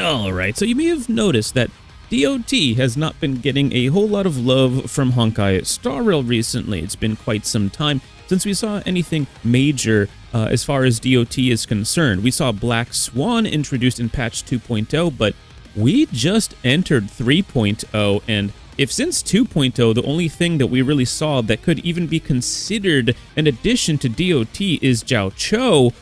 Alright, so you may have noticed that DOT has not been getting a whole lot of love from Honkai Star Rail recently. It's been quite some time since we saw anything major as far as DOT is concerned. We saw Black Swan introduced in patch 2.0, but we just entered 3.0, and if since 2.0 the only thing that we really saw that could even be considered an addition to DOT is Jiao Cho,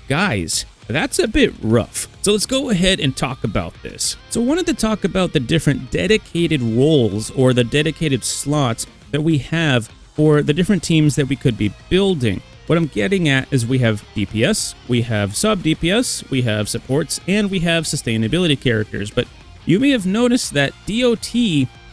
guys, that's a bit rough. So let's go ahead and talk about this. So I wanted to talk about the different dedicated roles or the dedicated slots that we have for the different teams that we could be building. What I'm getting at is we have DPS, we have sub-DPS, we have supports, and we have sustainability characters. But you may have noticed that DOT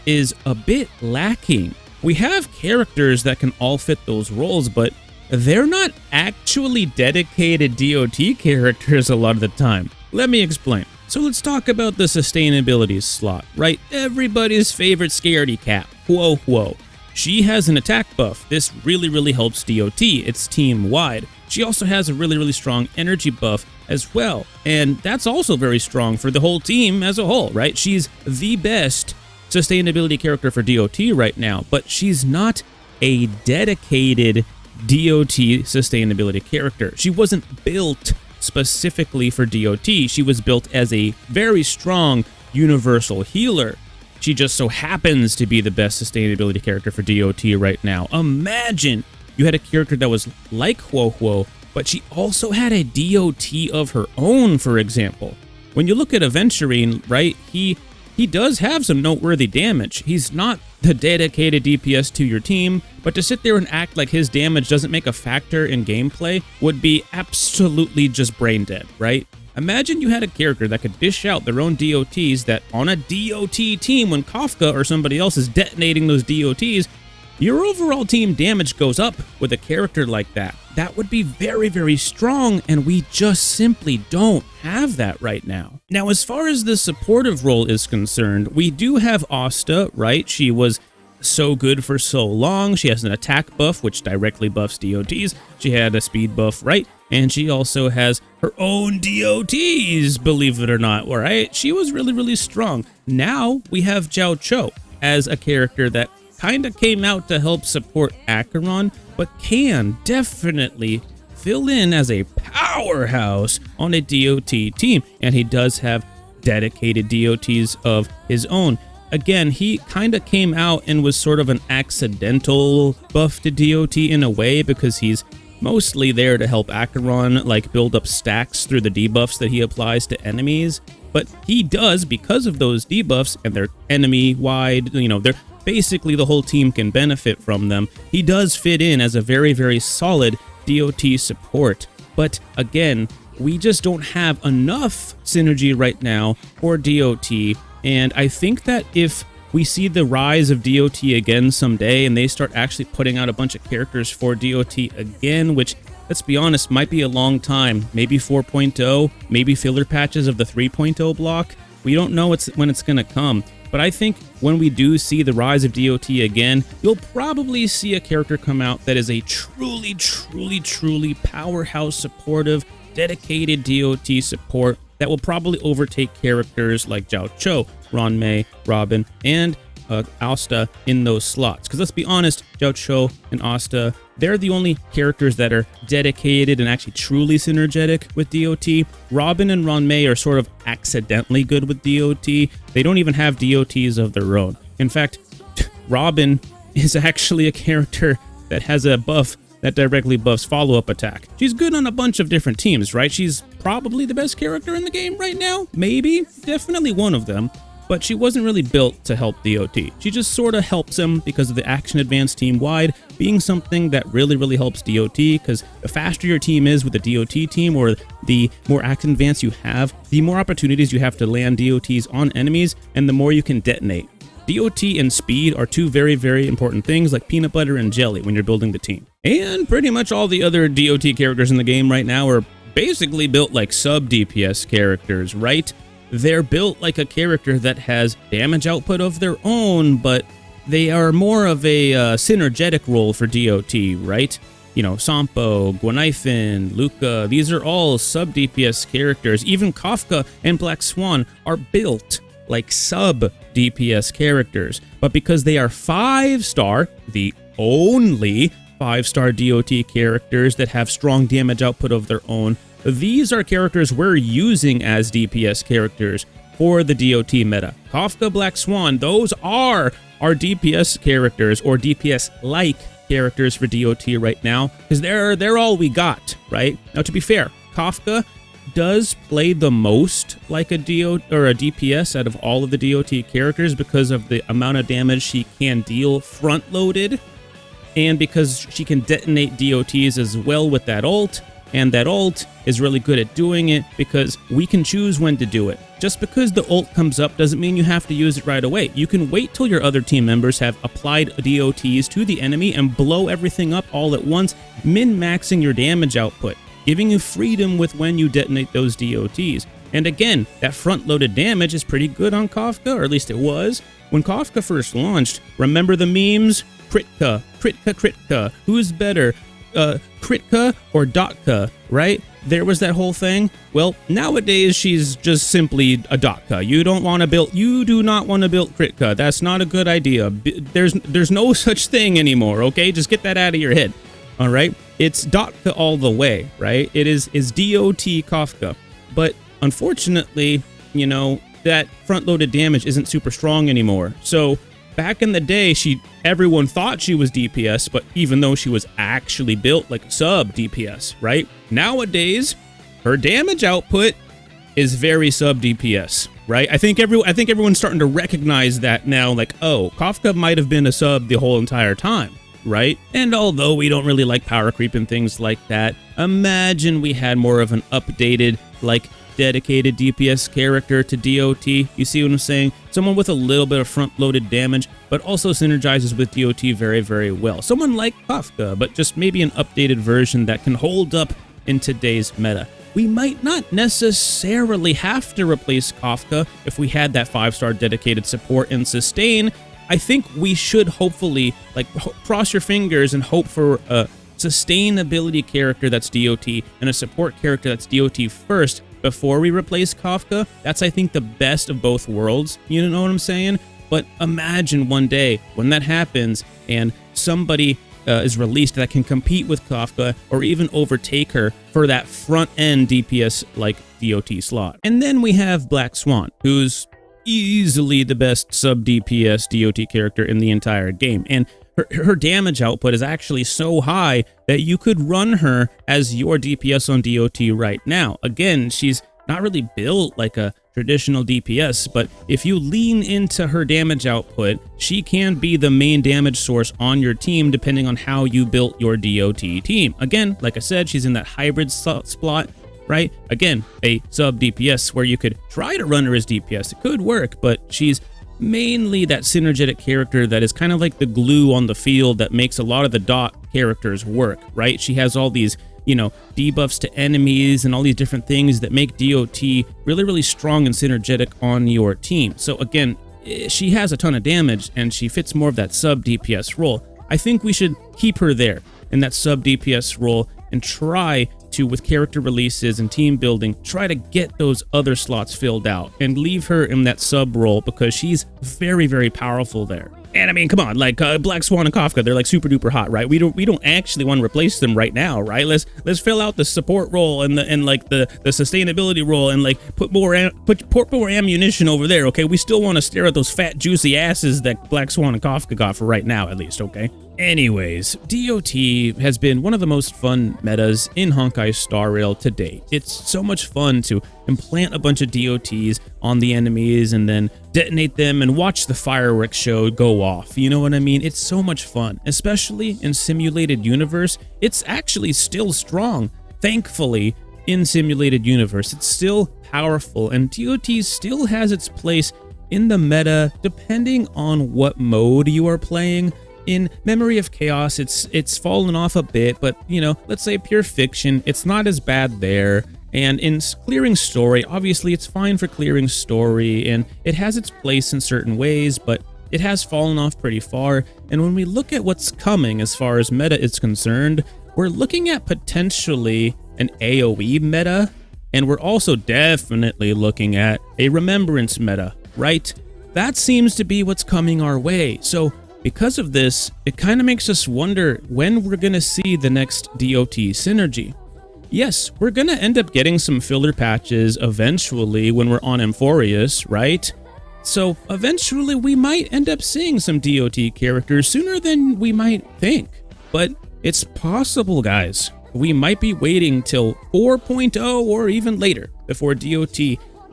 is a bit lacking. We have characters that can all fit those roles, but they're not actually dedicated DOT characters a lot of the time. Let me explain. So let's talk about the sustainability slot, right? Everybody's favorite scaredy cat, Huo. She has an attack buff. This really helps DOT. It's team-wide. She also has a really strong energy buff as well, and that's also very strong for the whole team as a whole, right? She's the best sustainability character for DOT right now, but she's not a dedicated DOT sustainability character. She wasn't built specifically for DOT. She was built as a very strong universal healer. She just so happens to be the best sustainability character for DOT right now. Imagine you had a character that was like Huo, but she also had a DOT of her own, for example. When you look at Aventurine, right, he does have some noteworthy damage. He's not the dedicated DPS to your team, but to sit there and act like his damage doesn't make a factor in gameplay would be absolutely just brain dead, right? Imagine you had a character that could dish out their own DOTs that on a DOT team, when Kafka or somebody else is detonating those DOTs, your overall team damage goes up with a character like that. That would be very strong, and we just simply don't have that right now. Now, as far as the supportive role is concerned, we do have Asta, right? She was so good for so long. She has an attack buff, which directly buffs DOTs. She had a speed buff, right? And she also has her own DOTs, believe it or not, right? She was really strong. Now we have Jiao Cho as a character that kind of came out to help support Acheron, but can definitely fill in as a powerhouse on a DOT team. And he does have dedicated DOTs of his own. Again, he kind of came out and was sort of an accidental buff to DOT in a way, because he's mostly there to help Acheron like build up stacks through the debuffs that he applies to enemies. But he does, because of those debuffs, and they're enemy-wide, you know, they're basically the whole team can benefit from them. He does fit in as a very solid DOT support. But again, we just don't have enough synergy right now for DOT. And I think that if we see the rise of DOT again someday and they start actually putting out a bunch of characters for DOT again, which, let's be honest, might be a long time, maybe 4.0, maybe filler patches of the 3.0 block. We don't know when it's going to come. But I think when we do see the rise of DOT again, you'll probably see a character come out that is a truly powerhouse supportive, dedicated DOT support that will probably overtake characters like Jiao Cho, Ranmei, Robin, and Asta in those slots. Because let's be honest, Jiao Cho and Asta, they're the only characters that are dedicated and actually truly synergetic with DOT. Robin and Ranmei are sort of accidentally good with DOT. They don't even have DOTs of their own. In fact, Robin is actually a character that has a buff that directly buffs follow-up attack. She's good on a bunch of different teams, right? She's probably the best character in the game right now. Maybe, definitely one of them. But she wasn't really built to help DOT. She just sort of helps him because of the action advance team-wide being something that really helps DOT, because the faster your team is with the DOT team, or the more action advance you have, the more opportunities you have to land DOTs on enemies, and the more you can detonate. DOT and speed are two very important things, like peanut butter and jelly when you're building the team. And pretty much all the other DOT characters in the game right now are basically built like sub-DPS characters, right? They're built like a character that has damage output of their own, but they are more of a synergetic role for DOT, right? Sampo, Guanaifin, Luca, these are all sub-DPS characters. Even Kafka and Black Swan are built like sub-DPS characters. But because they are 5-star, the only 5-star DOT characters that have strong damage output of their own, these are characters we're using as DPS characters for the DOT meta. Kafka, Black Swan, those are our DPS characters, or DPS-like characters for DOT right now, because they're all we got, right? Now, to be fair, Kafka does play the most like a DO or a DPS out of all of the DOT characters because of the amount of damage she can deal front-loaded, and because she can detonate DOTs as well with that ult, and that ult is really good at doing it because we can choose when to do it. Just because the ult comes up doesn't mean you have to use it right away. You can wait till your other team members have applied DOTs to the enemy and blow everything up all at once, min-maxing your damage output, giving you freedom with when you detonate those DOTs. And again, that front-loaded damage is pretty good on Kafka, or at least it was. When Kafka first launched, remember the memes? Kritka, Kritka, Kritka. Who's better? Kritka or Dotka, right? There was that whole thing. Well, nowadays she's just simply a Dotka. You do not want to build Kritka. That's not a good idea. There's no such thing anymore, okay? Just get that out of your head. All right? It's Dotka all the way, right? It is DOT Kafka. But unfortunately, that front-loaded damage isn't super strong anymore. So back in the day, everyone thought she was DPS, but even though she was actually built like sub DPS, right? Nowadays, her damage output is very sub DPS, right? I think everyone's starting to recognize that now, like, oh, Kafka might have been a sub the whole entire time, right? And although we don't really like power creep and things like that, imagine we had more of an updated, like, dedicated DPS character to DOT. You see what I'm saying? Someone with a little bit of front-loaded damage, but also synergizes with DOT very, very well. Someone like Kafka, but just maybe an updated version that can hold up in today's meta. We might not necessarily have to replace Kafka if we had that 5-star dedicated support and sustain. I think we should hopefully, like, cross your fingers and hope for a sustainability character that's DOT and a support character that's DOT first before we replace Kafka. That's, I think, the best of both worlds. You know what I'm saying? But imagine one day when that happens and somebody is released that can compete with Kafka or even overtake her for that front-end DPS like DOT slot. And then we have Black Swan, who's easily the best sub-DPS DOT character in the entire game. And her damage output is actually so high that you could run her as your DPS on DOT right now. Again, she's not really built like a traditional DPS, but if you lean into her damage output, she can be the main damage source on your team depending on how you built your DOT team. Again, like I said, she's in that hybrid slot, right? Again, a sub DPS where you could try to run her as DPS. It could work, but she's mainly that synergetic character that is kind of like the glue on the field that makes a lot of the dot characters work, right? She has all these, debuffs to enemies and all these different things that make DOT really, really strong and synergetic on your team. So again, she has a ton of damage and she fits more of that sub DPS role. I think we should keep her there in that sub DPS role and try to, with character releases and team building, try to get those other slots filled out and leave her in that sub role because she's very, very powerful there. And I mean, come on, like Black Swan and Kafka, they're like super duper hot, right? We don't actually want to replace them right now, right? Let's fill out the support role and the sustainability role and like put more ammunition over there, okay? We still want to stare at those fat juicy asses that Black Swan and Kafka got for right now, at least, okay? Anyways, DOT has been one of the most fun metas in Honkai Star Rail to date. It's so much fun to implant a bunch of DOTs on the enemies and then detonate them and watch the fireworks show go off. You know what I mean? It's so much fun, especially in Simulated Universe. It's actually still strong. Thankfully, in Simulated Universe, it's still powerful, and DOT still has its place in the meta depending on what mode you are playing. In Memory of Chaos, it's fallen off a bit, but, let's say Pure Fiction, it's not as bad there. And in Clearing Story, obviously it's fine for clearing story, and it has its place in certain ways, but it has fallen off pretty far. And when we look at what's coming as far as meta is concerned, we're looking at potentially an AoE meta, and we're also definitely looking at a remembrance meta, right? That seems to be what's coming our way. So because of this, it kind of makes us wonder when we're going to see the next DOT synergy. Yes, we're going to end up getting some filler patches eventually when we're on Amphorius, right? So eventually we might end up seeing some DOT characters sooner than we might think. But it's possible, guys. We might be waiting till 4.0 or even later before DOT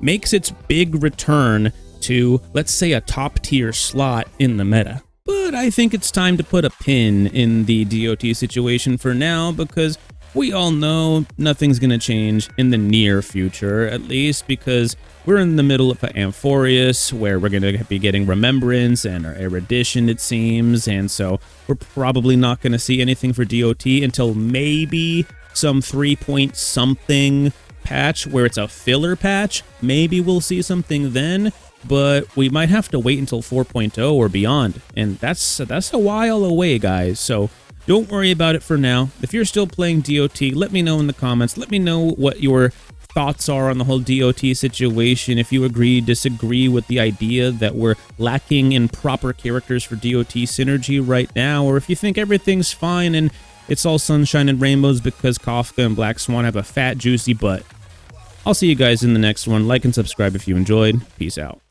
makes its big return to, let's say, a top tier slot in the meta. But I think it's time to put a pin in the DOT situation for now, because we all know nothing's going to change in the near future, at least because we're in the middle of Amphorius, where we're going to be getting Remembrance and our Erudition, it seems, and so we're probably not going to see anything for DOT until maybe some 3-point something patch where it's a filler patch. Maybe we'll see something then, but we might have to wait until 4.0 or beyond, and that's a while away, guys. So don't worry about it for now. If you're still playing DOT, let me know in the comments. Let me know what your thoughts are on the whole DOT situation. If you agree, disagree with the idea that we're lacking in proper characters for DOT synergy right now, or if you think everything's fine and it's all sunshine and rainbows because Kafka and Black Swan have a fat, juicy butt. I'll see you guys in the next one. Like and subscribe if you enjoyed. Peace out.